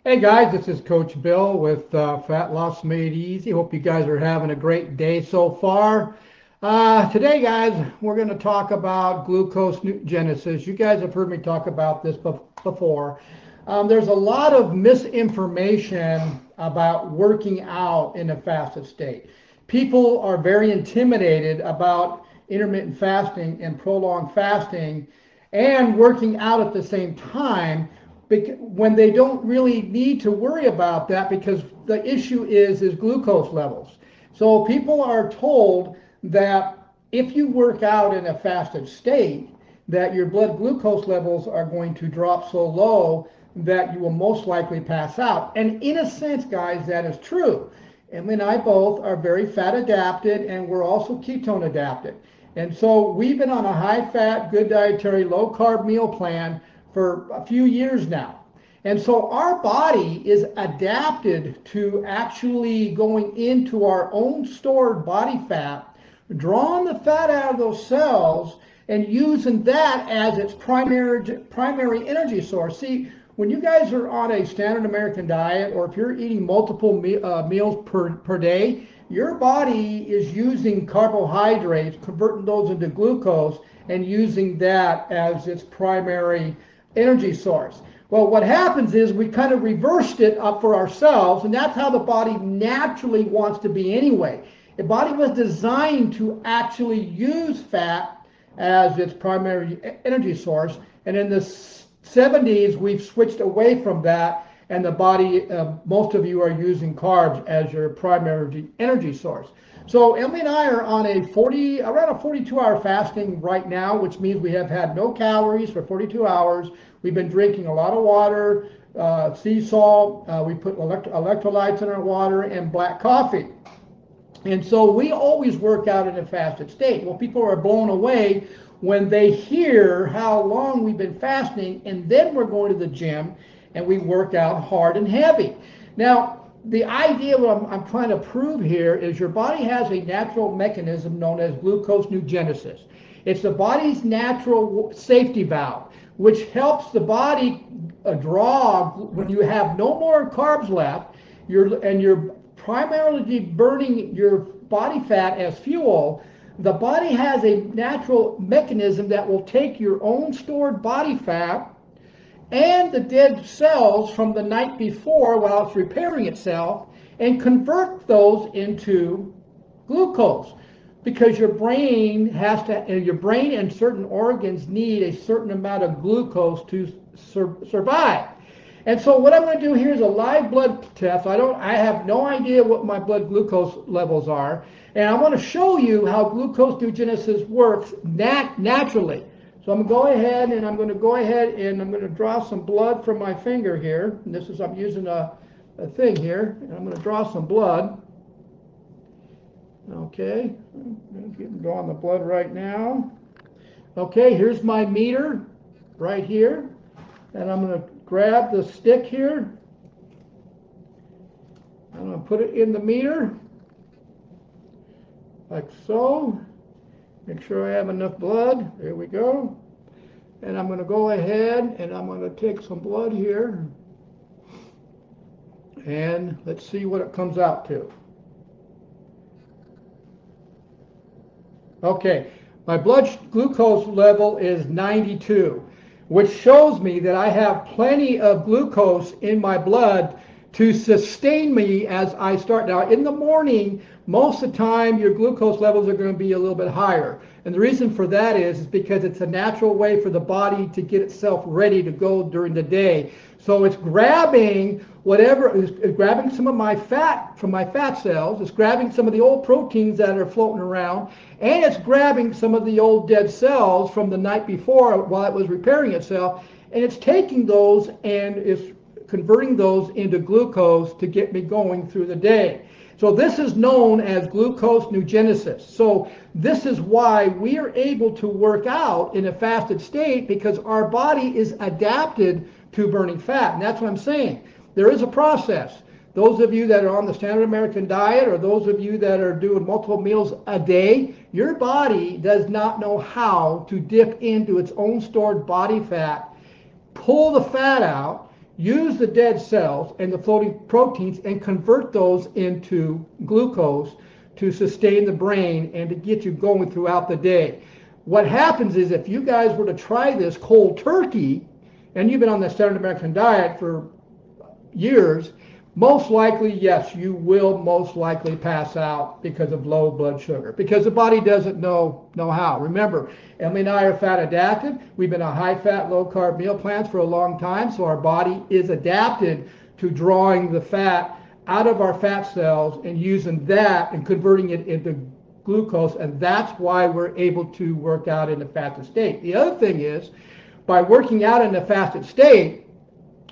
Hey guys, this is Coach Bill with Fat Loss Made Easy. Hope you guys are having a great day so far. Today, guys, we're going to talk about glucose genesis. You guys have heard me talk about this before. There's a lot of misinformation about working out in a fasted state. People are very intimidated about intermittent fasting and prolonged fasting and working out at the same time when they don't really need to worry about that, because the issue is glucose levels. So people are told that if you work out in a fasted state, that your blood glucose levels are going to drop so low that you will most likely pass out. And in a sense, guys, that is true. Emily and I both are very fat adapted, and we're also ketone adapted. And so we've been on a high fat, good dietary, low carb meal plan for a few years now. And so our body is adapted to actually going into our own stored body fat, drawing the fat out of those cells and using that as its primary energy source. See, when you guys are on a standard American diet, or if you're eating multiple meals per day, your body is using carbohydrates, converting those into glucose, and using that as its primary energy source. Well, what happens is we kind of reversed it up for ourselves, and that's how the body naturally wants to be anyway. The body was designed to actually use fat as its primary energy source, and in the 70s we've switched away from that, and the body, most of you are using carbs as your primary energy source. So Emily and I are on around a 42-hour fasting right now, which means we have had no calories for 42 hours. We've been drinking a lot of water, sea salt, we put electrolytes in our water, and black coffee. And so we always work out in a fasted state. Well, people are blown away when they hear how long we've been fasting, and then we're going to the gym and we work out hard and heavy. Now, the idea what I'm trying to prove here is your body has a natural mechanism known as glucose genesis. It's the body's natural safety valve, which helps the body draw when you have no more carbs left, you're primarily burning your body fat as fuel. The body has a natural mechanism that will take your own stored body fat and the dead cells from the night before while it's repairing itself and convert those into glucose, because your brain and certain organs need a certain amount of glucose to survive. And so what I'm going to do here is a live blood test. I have no idea what my blood glucose levels are, and I want to show you how glucose genesis works naturally. So I'm going to go ahead and I'm going to draw some blood from my finger here. And I'm using a thing here, and I'm going to draw some blood. Okay, I'm drawing the blood right now. Okay, here's my meter right here, and I'm going to grab the stick here. I'm going to put it in the meter, like so. Make sure I have enough blood. There we go. And I'm going to go ahead and I'm going to take some blood here. And let's see what it comes out to. Okay, my blood glucose level is 92, which shows me that I have plenty of glucose in my blood to sustain me as I start. Now, in the morning, most of the time, your glucose levels are going to be a little bit higher. And the reason for that is because it's a natural way for the body to get itself ready to go during the day. So it's grabbing it's grabbing some of my fat from my fat cells, it's grabbing some of the old proteins that are floating around, and it's grabbing some of the old dead cells from the night before while it was repairing itself, and it's taking those and it's converting those into glucose to get me going through the day. So this is known as glucose genesis. So this is why we are able to work out in a fasted state, because our body is adapted to burning fat. And that's what I'm saying. There is a process. Those of you that are on the standard American diet, or those of you that are doing multiple meals a day, your body does not know how to dip into its own stored body fat, pull the fat out, use the dead cells and the floating proteins and convert those into glucose to sustain the brain and to get you going throughout the day. What happens is if you guys were to try this cold turkey, and you've been on the Standard American diet for years, most likely, yes, you will most likely pass out because of low blood sugar, because the body doesn't know how. Remember, Emily and I are fat adapted. We've been on high fat, low carb meal plans for a long time, so our body is adapted to drawing the fat out of our fat cells and using that and converting it into glucose, and that's why we're able to work out in a fasted state. The other thing is, by working out in a fasted state,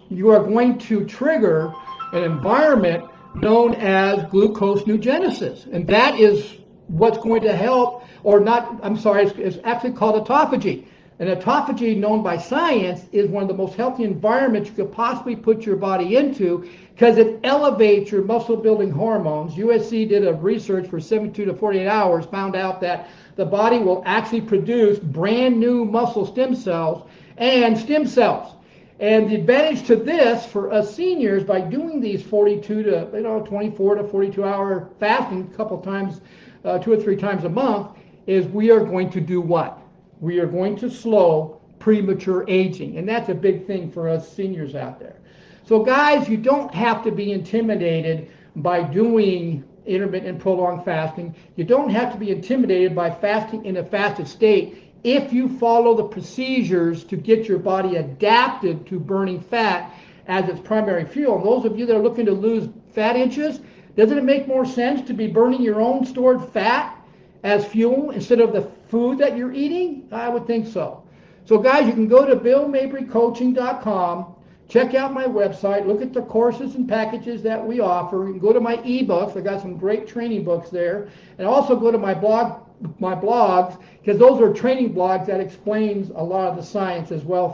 you are going to trigger an environment known as gluconeogenesis. And that is what's going to help, or not, I'm sorry, it's actually called autophagy. And autophagy, known by science, is one of the most healthy environments you could possibly put your body into because it elevates your muscle building hormones. USC did a research for 72 to 48 hours, found out that the body will actually produce brand new muscle stem cells and stem cells. And the advantage to this for us seniors, by doing these 42 to 24 to 42 hour fasting a couple times, 2 or 3 times a month, is we are going to do what? We are going to slow premature aging. And that's a big thing for us seniors out there. So guys, you don't have to be intimidated by doing intermittent prolonged fasting. You don't have to be intimidated by fasting in a fasted state if you follow the procedures to get your body adapted to burning fat as its primary fuel. And those of you that are looking to lose fat inches, doesn't it make more sense to be burning your own stored fat as fuel instead of the food that you're eating? I would think so. So guys, you can go to BillMabryCoaching.com, check out my website, look at the courses and packages that we offer. You can go to my ebooks. I got some great training books there. And also go to my blogs, because those are training blogs that explains a lot of the science as well.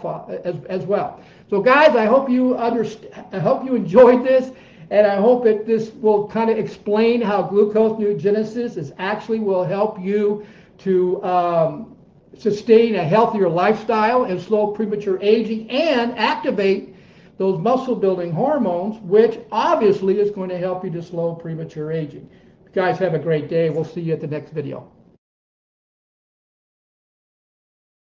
So guys, I hope you enjoyed this, and I hope that this will kind of explain how gluconeogenesis is actually will help you to sustain a healthier lifestyle and slow premature aging and activate those muscle building hormones, which obviously is going to help you to slow premature aging. Guys, have a great day. We'll see you at the next video.